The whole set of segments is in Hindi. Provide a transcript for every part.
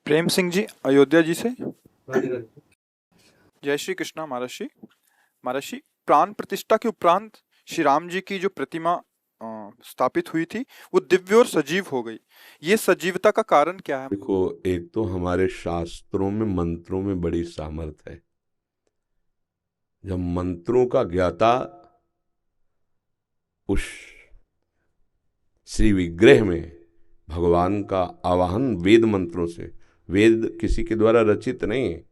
प्रेम सिंह जी अयोध्या जी से। हाँ जी, हाँ जी। जय श्री कृष्णा महाराज। महाराज, प्राण प्रतिष्ठा के उपरांत श्री राम जी की जो प्रतिमा स्थापित हुई थी वो दिव्य और सजीव हो गई। ये सजीवता का कारण क्या है? देखो, एक तो हमारे शास्त्रों में मंत्रों में बड़ी सामर्थ्य है। जब मंत्रों का ज्ञाता उस श्री विग्रह में भगवान का आवाहन वेद मंत्रों से, वेद किसी के द्वारा रचित नहीं है,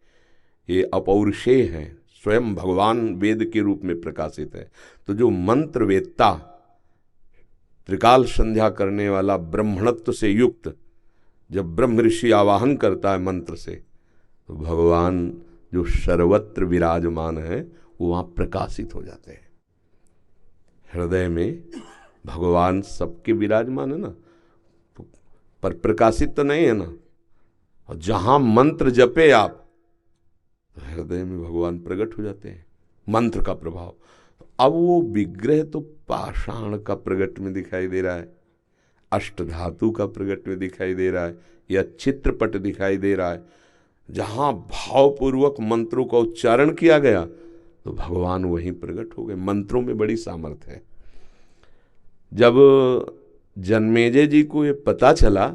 ये अपौरुषेय है, स्वयं भगवान वेद के रूप में प्रकाशित है। तो जो मंत्र वेत्ता, त्रिकाल संध्या करने वाला, ब्रह्मणत्व से युक्त, जब ब्रह्म ऋषि आवाहन करता है मंत्र से, तो भगवान जो सर्वत्र विराजमान है वो वहाँ प्रकाशित हो जाते हैं। हृदय में भगवान सबके विराजमान है ना, पर प्रकाशित तो नहीं है ना। और जहाँ मंत्र जपे आप, तो हृदय में भगवान प्रकट हो जाते हैं, मंत्र का प्रभाव। अब वो विग्रह तो पाषाण का प्रकट में दिखाई दे रहा है, अष्टधातु का प्रकट में दिखाई दे रहा है, या चित्रपट दिखाई दे रहा है। जहाँ भावपूर्वक मंत्रों का उच्चारण किया गया तो भगवान वहीं प्रकट हो गए। मंत्रों में बड़ी सामर्थ्य है। जब जन्मेजय जी को ये पता चला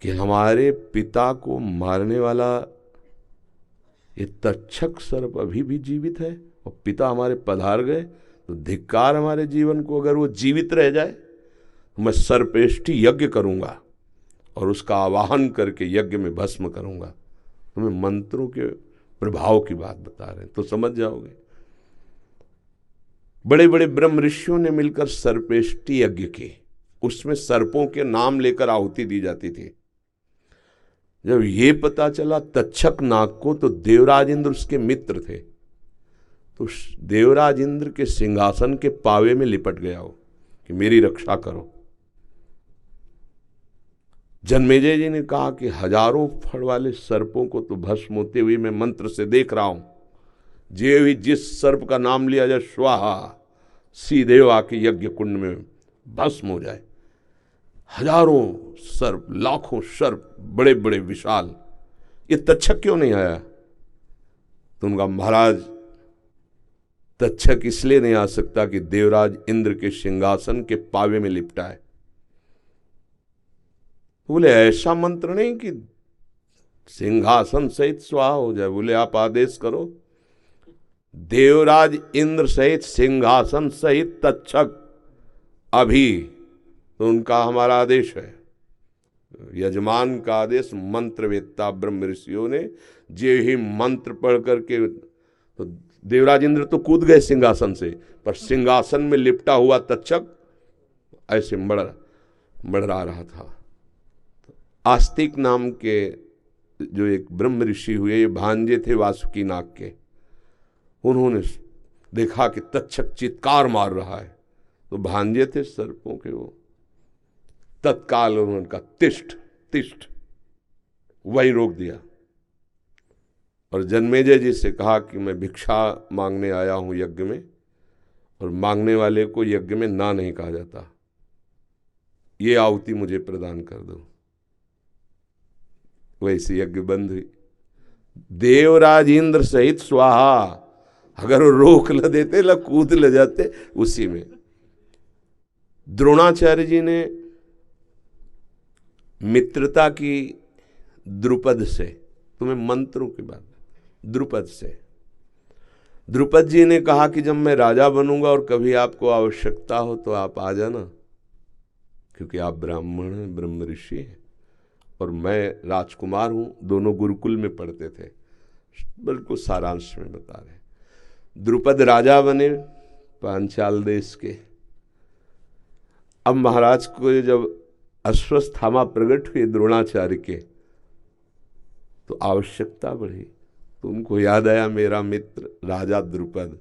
कि हमारे पिता को मारने वाला ये तक्षक सर्प अभी भी जीवित है और पिता हमारे पधार गए, तो धिक्कार हमारे जीवन को, अगर वो जीवित रह जाए तो मैं सर्पेष्ठी यज्ञ करूंगा और उसका आवाहन करके यज्ञ में भस्म करूंगा। तुम्हें मंत्रों के प्रभाव की बात बता रहे हैं तो समझ जाओगे। बड़े बड़े ब्रह्म ऋषियों ने मिलकर सर्पेष्ठी यज्ञ की, उसमें सर्पों के नाम लेकर आहुति दी जाती थी। जब ये पता चला तक्षक नाग को, तो देवराज इंद्र उसके मित्र थे, तो देवराज इंद्र के सिंहासन के पावे में लिपट गया हो कि मेरी रक्षा करो। जन्मेजय जी ने कहा कि हजारों फड़ वाले सर्पों को तो भस्म होते हुए मैं मंत्र से देख रहा हूं, जे भी जिस सर्प का नाम लिया जाए स्वाहा, सीधे आके यज्ञ कुंड में भस्म हो जाए। हजारों सर्प, लाखों सर्प, बड़े बड़े विशाल, ये तक्षक क्यों नहीं आया? तो उनका महाराज, तक्षक इसलिए नहीं आ सकता कि देवराज इंद्र के सिंहासन के पावे में लिपटा है। बोले ऐसा मंत्र नहीं कि सिंहासन सहित स्वाहा हो जाए। बोले आप आदेश करो, देवराज इंद्र सहित सिंहासन सहित तक्षक अभी। तो उनका हमारा आदेश है, यजमान का आदेश। मंत्रवेत्ता ब्रह्म ऋषियों ने जे ही मंत्र पढ़ करके, तो देवराज इंद्र तो कूद गए सिंहासन से, पर सिंहासन में लिपटा हुआ तक्षक ऐसे मड़रा रहा था। आस्तिक नाम के जो एक ब्रह्म ऋषि हुए, ये भांजे थे वासुकी नाग के, उन्होंने देखा कि तक्षक चित्कार मार रहा है, तो भांजे थे सर्पों के, वो तत्काल उन्होंने कहा तिष्ठ तिष्ठ, वही रोक दिया। और जन्मेजय जी से कहा कि मैं भिक्षा मांगने आया हूं यज्ञ में, और मांगने वाले को यज्ञ में ना नहीं कहा जाता, ये आहुति मुझे प्रदान कर दो। वैसे यज्ञ बंद हुई। देवराज इंद्र सहित स्वाहा, अगर वो रोक ल देते, ल कूद ले जाते उसी में। द्रोणाचार्य जी ने मित्रता की द्रुपद से, तुम्हें मंत्रों की बात, द्रुपद से, द्रुपद जी ने कहा कि जब मैं राजा बनूंगा और कभी आपको आवश्यकता हो तो आप आ जाना, क्योंकि आप ब्राह्मण हैं, ब्रह्म ऋषि हैं, और मैं राजकुमार हूं। दोनों गुरुकुल में पढ़ते थे। बिल्कुल सारांश में बता रहे। द्रुपद राजा बने पांचाल देश के। अब महाराज को जब अश्वस्थामा प्रकट हुए द्रोणाचार्य के, तो आवश्यकता बढ़ी, तो उनको याद आया मेरा मित्र राजा द्रुपद।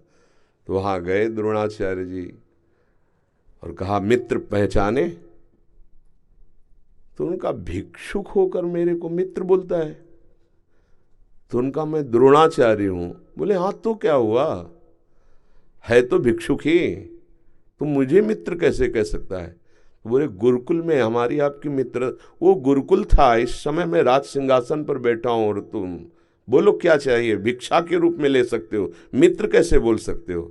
तो वहां गए द्रोणाचार्य जी और कहा मित्र पहचाने? तो उनका भिक्षुक होकर मेरे को मित्र बोलता है। तो उनका मैं द्रोणाचार्य हूं। बोले हाँ तो क्या हुआ, है तो भिक्षुक ही, तो मुझे मित्र कैसे कह सकता है? बोले गुरुकुल में हमारी आपकी मित्र, वो गुरुकुल था, इस समय मैं राज सिंहासन पर बैठा हूं और तुम बोलो क्या चाहिए, भिक्षा के रूप में ले सकते हो, मित्र कैसे बोल सकते हो?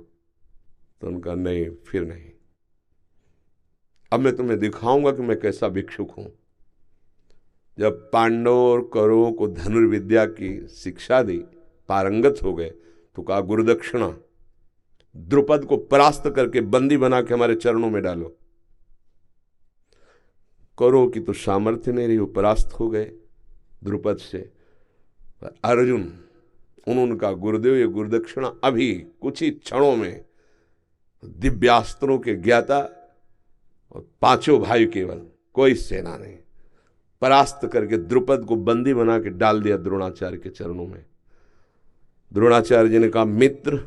तो उनका नहीं, फिर नहीं, अब मैं तुम्हें दिखाऊंगा कि मैं कैसा भिक्षुक हूं। जब पांडवों और कौरवों को धनुर्विद्या की शिक्षा दी, पारंगत हो गए, तो कहा गुरुदक्षिणा, द्रुपद को परास्त करके बंदी बना के हमारे चरणों में डालो। कौरवों की तो सामर्थ्य नहीं रही, वो परास्त हो गए द्रुपद से। अर्जुन, उन्होंने कहा गुरुदेव ये गुरुदक्षिणा, अभी कुछ ही क्षणों में दिव्यास्त्रों के ज्ञाता और पांचों भाई, केवल कोई सेना नहीं, परास्त करके द्रुपद को बंदी बना के डाल दिया द्रोणाचार्य के चरणों में। द्रोणाचार्य जी ने कहा मित्र,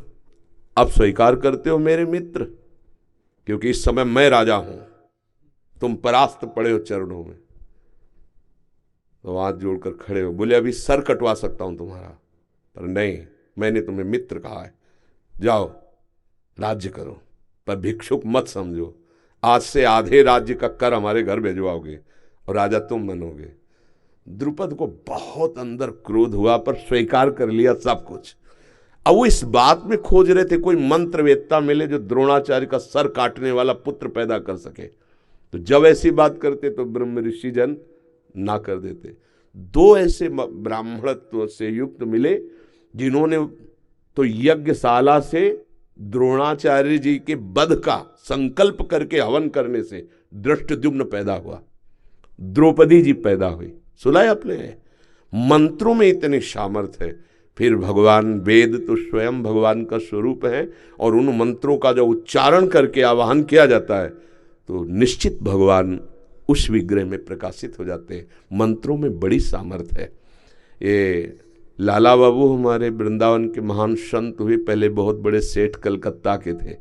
अब स्वीकार करते हो मेरे मित्र, क्योंकि इस समय मैं राजा हूं, तुम परास्त पड़े हो चरणों में। तो हाथ जोड़कर खड़े हो, बोले अभी सर कटवा सकता हूं तुम्हारा, पर नहीं, मैंने तुम्हें मित्र कहा है, जाओ राज्य करो, पर भिक्षुक मत समझो। आज से आधे राज्य का कर हमारे घर भेजवाओगे और राजा तुम बनोगे। द्रुपद को बहुत अंदर क्रोध हुआ, पर स्वीकार कर लिया सब कुछ। अब वो इस बात में खोज रहे थे कोई मंत्रवेत्ता मिले जो द्रोणाचार्य का सर काटने वाला पुत्र पैदा कर सके। तो जब ऐसी बात करते तो ब्रह्म ऋषि जन ना कर देते। दो ऐसे ब्राह्मणत्व से युक्त मिले जिन्होंने तो यज्ञशाला से द्रोणाचार्य जी के वध का संकल्प करके हवन करने से दृष्टद्युम्न पैदा हुआ, द्रौपदी जी पैदा हुई। सुना है आपने? मंत्रों में इतनी सामर्थ्य है। फिर भगवान, वेद तो स्वयं भगवान का स्वरूप है, और उन मंत्रों का जो उच्चारण करके आवाहन किया जाता है तो निश्चित भगवान उस विग्रह में प्रकाशित हो जाते हैं। मंत्रों में बड़ी सामर्थ्य है। ये लाला बाबू हमारे वृंदावन के महान संत हुए, पहले बहुत बड़े सेठ कलकत्ता के थे।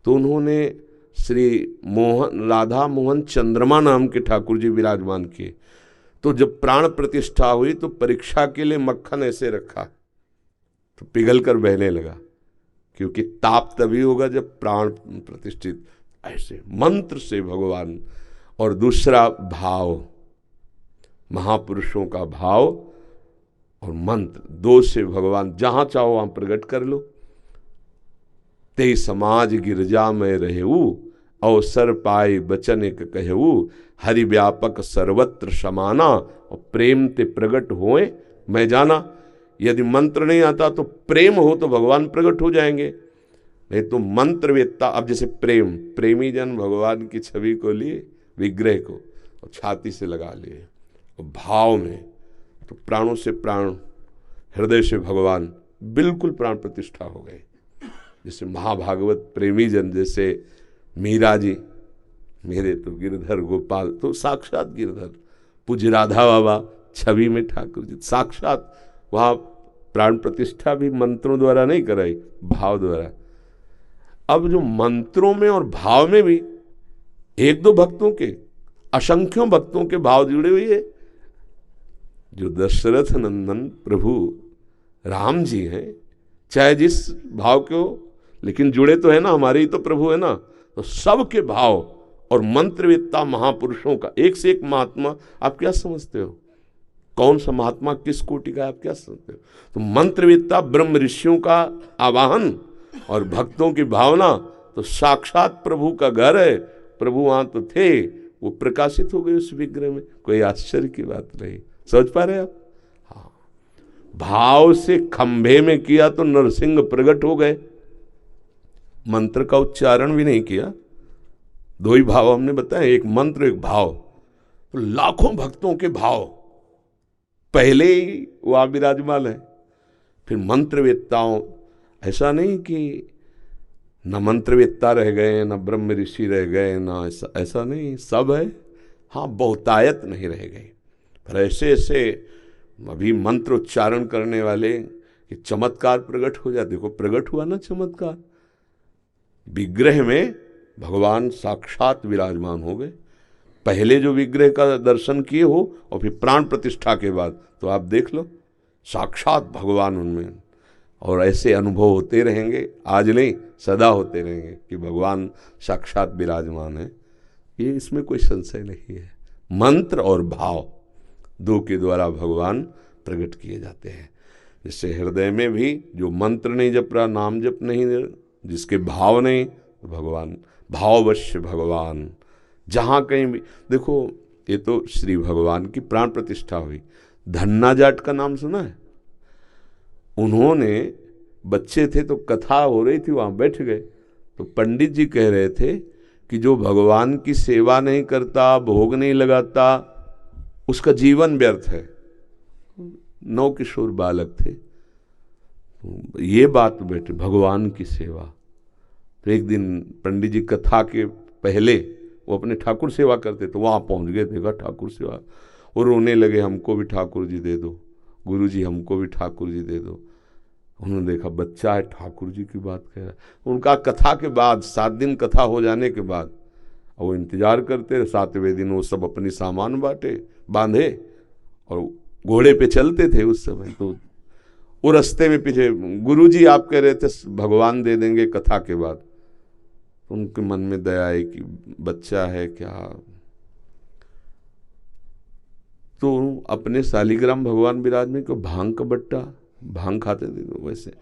तो उन्होंने श्री राधा मोहन चंद्रमा नाम के ठाकुर जी विराजमान किए। तो जब प्राण प्रतिष्ठा हुई तो परीक्षा के लिए मक्खन ऐसे रखा तो पिघल कर बहने लगा, क्योंकि ताप तभी होगा जब प्राण प्रतिष्ठित। ऐसे मंत्र से भगवान, और दूसरा भाव, महापुरुषों का भाव और मंत्र, दो से भगवान जहां चाहो वहां प्रकट कर लो। ते समाज गिरजा में रहेऊ, अवसर पाए बचन एक कहऊ, हरि व्यापक सर्वत्र समाना, और प्रेम ते प्रकट होए मैं जाना। यदि मंत्र नहीं आता तो प्रेम हो तो भगवान प्रकट हो जाएंगे, नहीं तो मंत्रवेत्ता। अब जैसे प्रेमी जन भगवान की छवि को लिए, विग्रह को, और छाती से लगा लिए, और भाव में तो प्राणों से प्राण, हृदय से भगवान, बिल्कुल प्राण प्रतिष्ठा हो गए। जैसे महाभागवत प्रेमी जन, जैसे मीरा जी, मेरे तो गिरधर गोपाल, तो साक्षात गिरधर। पूज्य राधा बाबा छवि में ठाकुर जी, साक्षात वहाँ प्राण प्रतिष्ठा भी मंत्रों द्वारा नहीं कराई, भाव द्वारा। अब जो मंत्रों में और भाव में भी एक दो भक्तों के, असंख्यों भक्तों के भाव जुड़े हुए है। जो दशरथ नंदन प्रभु राम जी हैं, चाहे जिस भाव के हो, लेकिन जुड़े तो है ना, हमारे ही तो प्रभु है ना। तो सबके भाव और मंत्रवेत्ता महापुरुषों का, एक से एक महात्मा, आप क्या समझते हो? कौन सा महात्मा किस कोटि का, आप क्या समझते हो? तो मंत्रवेत्ता ब्रह्म ऋषियों का आवाहन और भक्तों की भावना, तो साक्षात प्रभु का घर है। प्रभु वहां तो थे, वो प्रकाशित हो गए उस विग्रह में। कोई आश्चर्य की बात नहीं। समझ पा रहे आप? हाँ, भाव से खंभे में किया तो नरसिंह प्रकट हो गए। मंत्र का उच्चारण भी नहीं किया, दो ही भाव हमने बताए, एक मंत्र एक भाव। तो लाखों भक्तों के भाव पहले ही वहां विराजमान है। फिर मंत्रवेत्ताओं, ऐसा नहीं कि न मंत्रवेत्ता रह गए, न ब्रह्म ऋषि रह गए, न ऐसा नहीं, सब है। हाँ, बहुतायत नहीं रह गई, पर ऐसे ऐसे अभी मंत्र उच्चारण करने वाले कि चमत्कार प्रकट हो जाए। देखो प्रकट हुआ ना चमत्कार, विग्रह में भगवान साक्षात विराजमान हो गए। पहले जो विग्रह का दर्शन किए हो और फिर प्राण प्रतिष्ठा के बाद, तो आप देख लो साक्षात भगवान उनमें। और ऐसे अनुभव होते रहेंगे, आज नहीं सदा होते रहेंगे कि भगवान साक्षात विराजमान है। ये इसमें कोई संशय नहीं है। मंत्र और भाव दो के द्वारा भगवान प्रकट किए जाते हैं। जैसे हृदय में भी जो मंत्र नहीं जप रहा, नाम जप नहीं, जिसके भाव नहीं, तो भगवान भाववश्य भगवान जहाँ कहीं भी देखो। ये तो श्री भगवान की प्राण प्रतिष्ठा हुई। धन्ना जाट का नाम सुना है? उन्होंने बच्चे थे तो कथा हो रही थी, वहाँ बैठ गए तो पंडित जी कह रहे थे कि जो भगवान की सेवा नहीं करता, भोग नहीं लगाता, उसका जीवन व्यर्थ है। 9 किशोर बालक थे, ये बात बैठे भगवान की सेवा। तो एक दिन पंडित जी कथा के पहले वो अपने ठाकुर सेवा करते तो वहाँ पहुँच गए, देखा ठाकुर सेवा, वो रोने लगे, हमको भी ठाकुर जी दे दो, गुरु जी हमको भी ठाकुर जी दे दो। उन्होंने देखा बच्चा है, ठाकुर जी की बात कह रहा है। उनका कथा के बाद 7 दिन कथा हो जाने के बाद वो इंतजार करते, 7वें दिन वो सब अपनी सामान बांधे और घोड़े पे चलते थे उस समय। तो वो रास्ते में पीछे गुरु जी आप कह रहे थे भगवान दे देंगे कथा के बाद। तो उनके मन में दया आई कि बच्चा है क्या, तो अपने शालिग्राम भगवान विराज को भांग का बट्टा, भांग खाते थे तो वैसे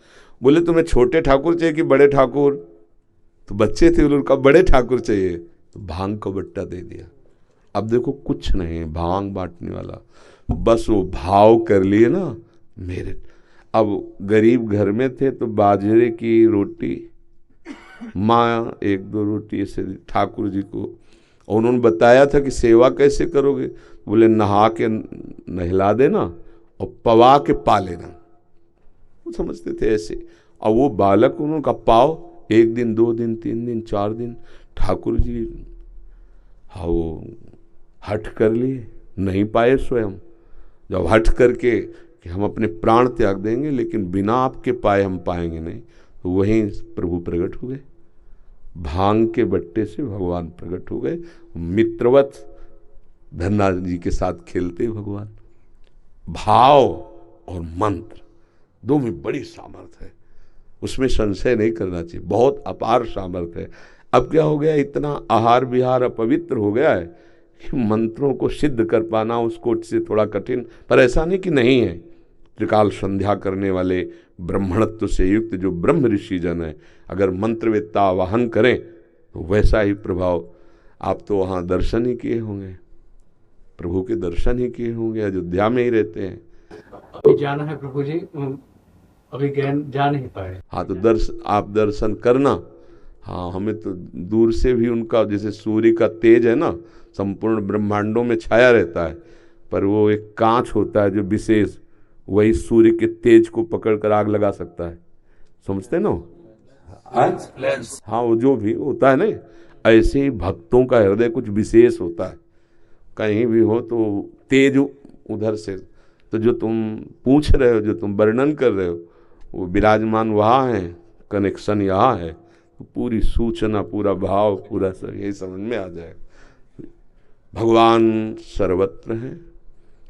बोले तुम्हें छोटे ठाकुर चाहिए कि बड़े ठाकुर? तो बच्चे थे, उनका बड़े ठाकुर चाहिए, तो भांग का बट्टा दे दिया। अब देखो कुछ नहीं है भांग बांटने वाला, बस वो भाव कर लिए ना मेरे। अब गरीब घर में थे तो बाजरे की रोटी, माँ 1-2 रोटी ऐसे ठाकुर जी को, और उन्होंने बताया था कि सेवा कैसे करोगे, बोले नहा के नहला देना और पवा के पा लेना। वो समझते थे ऐसे। और वो बालक उनका पाव 1 दिन 2 दिन 3 दिन 4 दिन ठाकुर जी हाँ वो हठ कर लिए, नहीं पाए स्वयं। जब हठ करके कि हम अपने प्राण त्याग देंगे लेकिन बिना आपके पाए हम पाएंगे नहीं, तो वहीं प्रभु प्रकट हो गए। भांग के बट्टे से भगवान प्रकट हो गए, मित्रवत धन्ना जी के साथ खेलते भगवान। भाव और मंत्र दो में बड़ी सामर्थ्य है, उसमें संशय नहीं करना चाहिए, बहुत अपार सामर्थ्य है। अब क्या हो गया, इतना आहार विहार अपवित्र हो गया है कि मंत्रों को सिद्ध कर पाना उसको से थोड़ा कठिन। पर ऐसा नहीं कि नहीं है, त्रिकाल संध्या करने वाले ब्रह्मणत्व से युक्त जो ब्रह्म ऋषि जन है, अगर मंत्रवेत्ता आवाहन करें तो वैसा ही प्रभाव। आप तो वहाँ दर्शन ही किए होंगे, प्रभु के दर्शन ही किए होंगे, अयोध्या में ही रहते हैं। अभी जाना है प्रभु जी, अभी जा नहीं पाए। हाँ तो आप दर्शन करना। हाँ हमें तो दूर से भी उनका, जैसे सूर्य का तेज है ना, संपूर्ण ब्रह्मांडों में छाया रहता है, पर वो एक कांच होता है जो विशेष, वही सूर्य के तेज को पकड़कर आग लगा सकता है, समझते ना? हाँ वो जो भी होता है ना, ऐसे ही भक्तों का हृदय कुछ विशेष होता है, कहीं भी हो तो तेज उधर से। तो जो तुम पूछ रहे हो, जो तुम वर्णन कर रहे हो, वो विराजमान वहाँ है, कनेक्शन यहाँ है, तो पूरी सूचना, पूरा भाव, पूरा सब यही समझ में आ जाएगा। भगवान सर्वत्र हैं,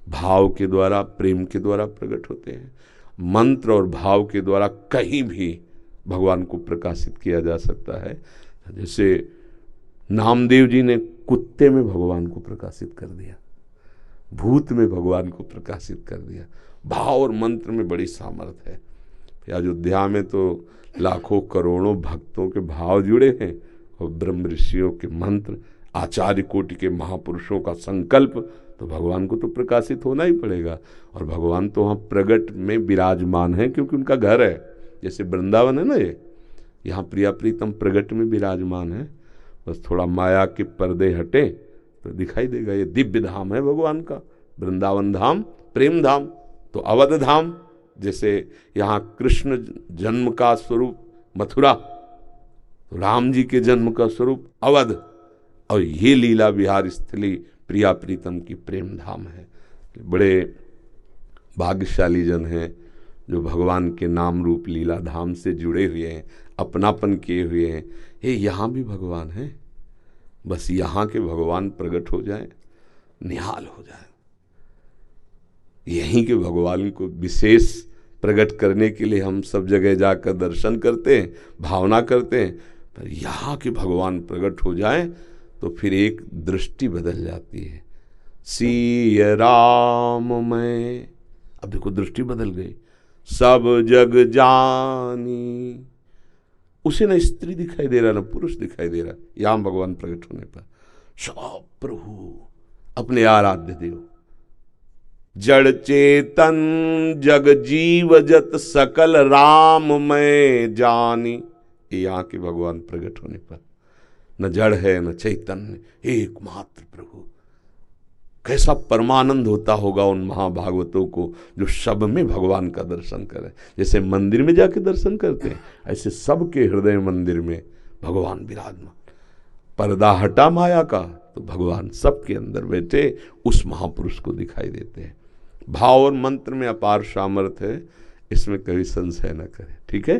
भाव के द्वारा, प्रेम के द्वारा प्रकट होते हैं। मंत्र और भाव के द्वारा कहीं भी भगवान को प्रकाशित किया जा सकता है। जैसे नामदेव जी ने कुत्ते में भगवान को प्रकाशित कर दिया, भूत में भगवान को प्रकाशित कर दिया। भाव और मंत्र में बड़ी सामर्थ्य है। अयोध्या में तो लाखों करोड़ों भक्तों के भाव जुड़े हैं, और ब्रह्म ऋषियों के मंत्र, आचार्य कोटि के महापुरुषों का संकल्प, तो भगवान को तो प्रकाशित होना ही पड़ेगा। और भगवान तो वहाँ प्रगट में विराजमान है, क्योंकि उनका घर है। जैसे वृंदावन है ना, ये यहाँ प्रिया प्रीतम प्रगट में विराजमान है। बस थोड़ा माया के पर्दे हटे तो दिखाई देगा, ये दिव्य धाम है भगवान का। वृंदावन धाम प्रेम धाम, तो अवध धाम, जैसे यहाँ कृष्ण जन्म का स्वरूप मथुरा, तो राम जी के जन्म का स्वरूप अवध, और ये लीला विहार स्थली प्रिया प्रीतम की प्रेम धाम है। बड़े भाग्यशाली जन हैं जो भगवान के नाम रूप लीला धाम से जुड़े हुए हैं, अपनापन किए हुए हैं। ये यहाँ भी भगवान है, बस यहाँ के भगवान प्रकट हो जाए, निहाल हो जाए। यहीं के भगवान को विशेष प्रकट करने के लिए हम सब जगह जाकर दर्शन करते हैं, भावना करते हैं, पर यहाँ के भगवान प्रकट हो जाए तो फिर एक दृष्टि बदल जाती है। सिय राम मैं, अब देखो दृष्टि बदल गई। सब जग जानी, उसे न स्त्री दिखाई दे रहा न पुरुष दिखाई दे रहा। यहां भगवान प्रकट होने पर सब प्रभु अपने आराध्य देव, जड़ चेतन जग जीव जत सकल राम मैं जानी। ये यहाँ के भगवान प्रकट होने पर न जड़ है न चैतन्य, एकमात्र प्रभु। कैसा परमानंद होता होगा उन महाभागवतों को जो सब में भगवान का दर्शन करें। जैसे मंदिर में जाके दर्शन करते हैं, ऐसे सबके हृदय मंदिर में भगवान विराजमान। पर्दा हटा माया का तो भगवान सबके अंदर बैठे उस महापुरुष को दिखाई देते हैं। भाव और मंत्र में अपार सामर्थ्य है, इसमें कभी संशय न करें। ठीक है।